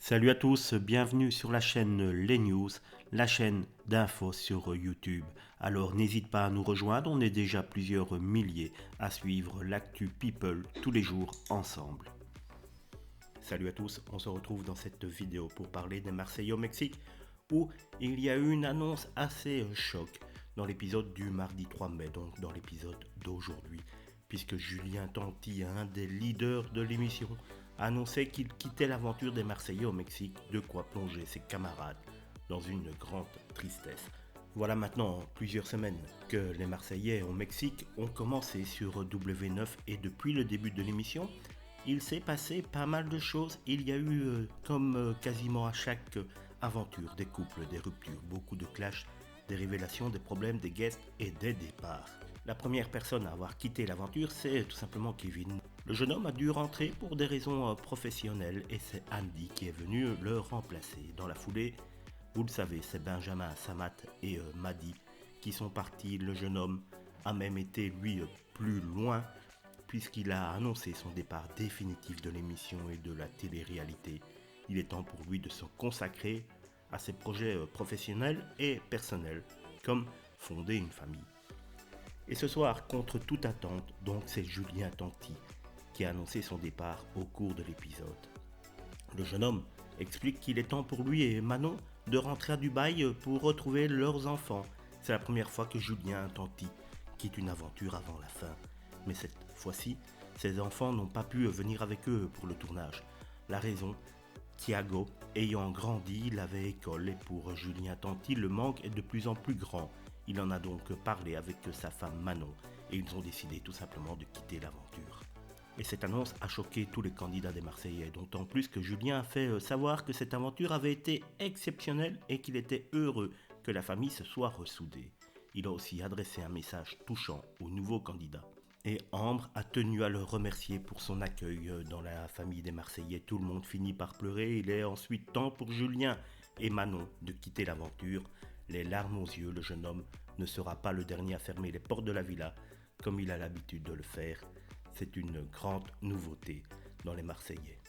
Salut à tous, bienvenue sur la chaîne Les News, la chaîne d'infos sur YouTube. Alors n'hésite pas à nous rejoindre, on est déjà plusieurs milliers à suivre l'actu People tous les jours ensemble. Salut à tous, on se retrouve dans cette vidéo pour parler des Marseillais au Mexique où il y a eu une annonce assez choc dans l'épisode du mardi 3 mai, donc dans l'épisode d'aujourd'hui, puisque Julien Tanti, un des leaders de l'émission, a annoncé qu'il quittait l'aventure des Marseillais au Mexique, de quoi plonger ses camarades dans une grande tristesse. Voilà maintenant plusieurs semaines que les Marseillais au Mexique ont commencé sur W9 et depuis le début de l'émission, il s'est passé pas mal de choses. Il y a eu, comme quasiment à chaque aventure, des couples, des ruptures, beaucoup de clashs, des révélations, des problèmes, des guests et des départs. La première personne à avoir quitté l'aventure, c'est tout simplement Kevin. Le jeune homme a dû rentrer pour des raisons professionnelles et c'est Andy qui est venu le remplacer. Dans la foulée, vous le savez, c'est Benjamin, Samat et Madi qui sont partis. Le jeune homme a même été, lui, plus loin puisqu'il a annoncé son départ définitif de l'émission et de la télé-réalité. Il est temps pour lui de se consacrer à ses projets professionnels et personnels, comme fonder une famille. Et ce soir, contre toute attente, donc c'est Julien Tanti qui a annoncé son départ au cours de l'épisode. Le jeune homme explique qu'il est temps pour lui et Manon de rentrer à Dubaï pour retrouver leurs enfants. C'est la première fois que Julien Tanti quitte une aventure avant la fin. Mais cette fois-ci, ses enfants n'ont pas pu venir avec eux pour le tournage. La raison, Thiago, ayant grandi, il avait école et pour Julien Tanti, le manque est de plus en plus grand. Il en a donc parlé avec sa femme Manon et ils ont décidé tout simplement de quitter l'aventure. Et cette annonce a choqué tous les candidats des Marseillais, d'autant plus que Julien a fait savoir que cette aventure avait été exceptionnelle et qu'il était heureux que la famille se soit ressoudée. Il a aussi adressé un message touchant aux nouveaux candidats. Et Ambre a tenu à le remercier pour son accueil dans la famille des Marseillais. Tout le monde finit par pleurer. Il est ensuite temps pour Julien et Manon de quitter l'aventure. Les larmes aux yeux, le jeune homme ne sera pas le dernier à fermer les portes de la villa comme il a l'habitude de le faire. C'est une grande nouveauté dans les Marseillais.